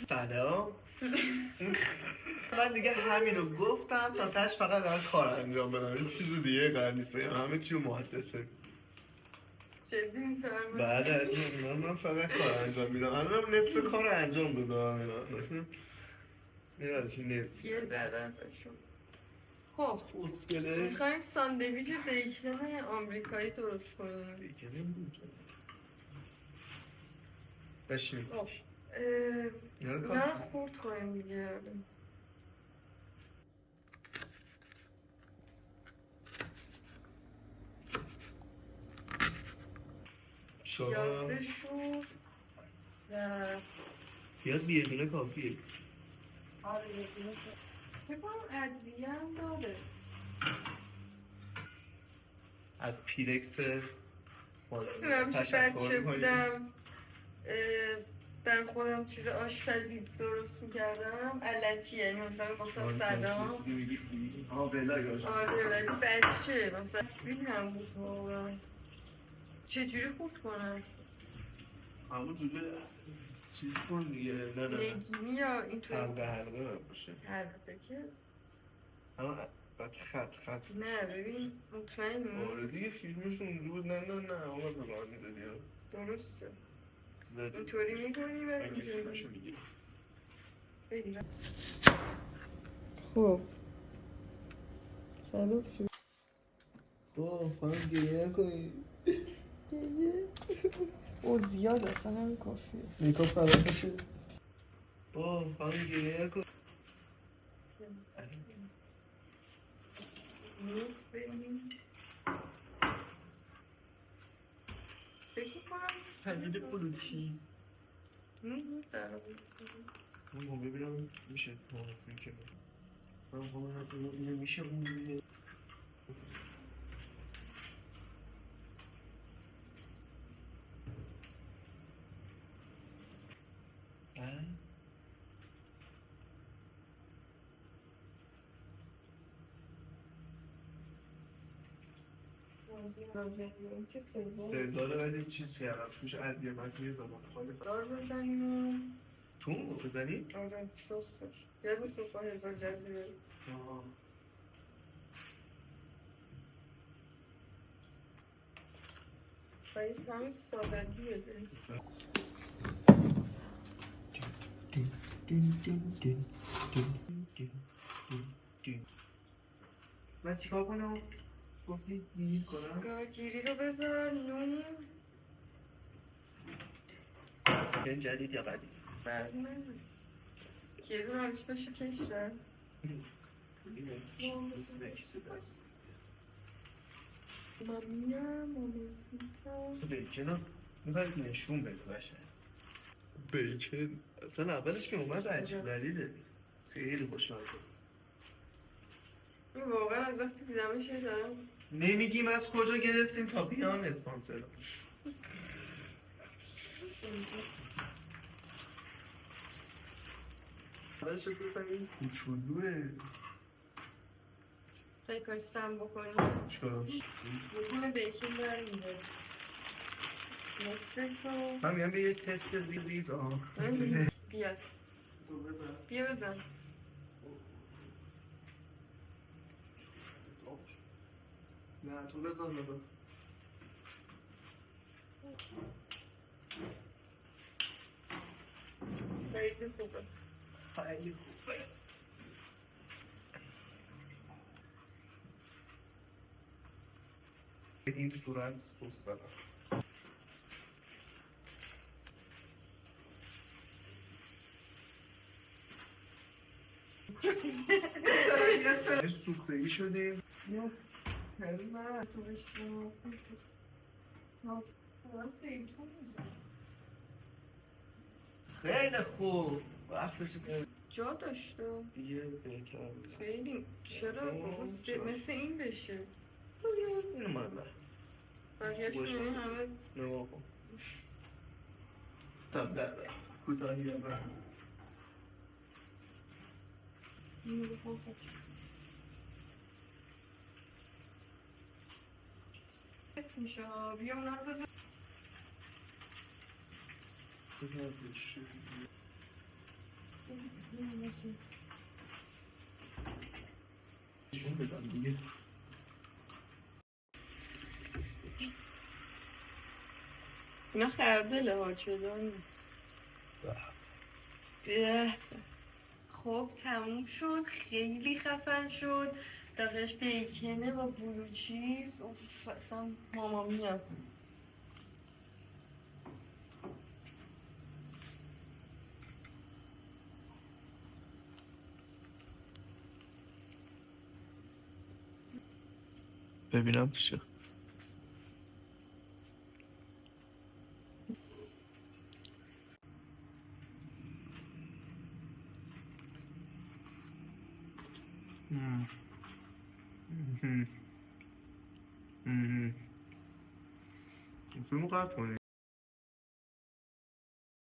سلام. من دیگه همینو گفتم تا تش فقط دارم کار انجام بدم، هیچ چیز دیگه قرار نیست بگم، همه چی محدثه. جدی میفهمم. بله من فقط کار انجام میدم. الان نصف کار انجام دادم. میرم چی نصف یه ذره ازشون. خب خوشگله. میخوایم ساندویچ بیکن آمریکایی درست کنیم. بیکنه بود بشینیم. نه خورد کنیم دیگه. پیاز بشور و پیاز یه دونه کافیه. آره یه دونه بکنم ادویه هم داره. از پیرکس بچه بودم من خودم چیز آشپزی درست میکردم الکی، یعنی مثلا گفتم سلام آره ولی بچه مثلا فیلم هم بود واقعا. چجوری خورد کنم؟ همون جوجه چیز کن دیگه. نه نگینی یا اینطور حلقه باشه حلقه که اما بعد خط نه ببین مطمئنی؟ آره دیگه فیلمشون اونجا بود. نه آقا به من میدادی درسته اینطوری میکنی و فیلمشو میگیرم بگیرم. خب خیلی شد. خب خواهم گریه نکنی گریه او زیاد اصلا همین کافیه. میکاپ خراب بشه. خب خواهم گریه نکنی نیست بریم فکر میکنم تمید پلو چیز دارم من ببینم میشه مهمتون که من میشه اون ببینه سزاره ولی چیز کردم توش عدیه من توی زمان خالی دار بزنیم تو رو بزنیم؟ آره سوستش یه سوس ها هزار جزیره باید همین سادگیه درست من چیکار کنم؟ گفتی گیر کنم؟ گیری رو بذار نون این جدید یا قدیم؟ بعد گیری رو همیشه بشه کشتر مامیا ماموسیتا بیکن میخواید نشون بده باشه بیکن اصلا اولش که اومد عجیب دلیله خیلی خوشمزه است. این واقعا از وقتی دیدمش دارم نمیگیم از کجا گرفتیم تا بیان اسپانسر اولش رو گفتم این کوچولوه خیلی کاری سم بکنیم چکار؟ بکنه بیکن برمیده نصفش رو من میگم به یه تست ریز بیا بزن نه تو بزن بابا خیلی خوبه خیلی خوبه این صورت سوس دارم یه سوختگی شدیم یا نه تو بشتم خیلی خوب وقتش جا داشته دیگه بهتر بود خیلی چرا مثل این بشه اینو مال من برگشت این همه نگاه کن تب در کوتاهی من میشه بیا اونا رو بزن بزن بشه نشون بدم دیگه. اینا خردله ها، چدار نیست. به. خب تموم شد، خیلی خفن شد. داخلش بیکنه و بلو چیز. اوف اصلا ماما میا. ببینم توشه. فیلمو قطع کنی.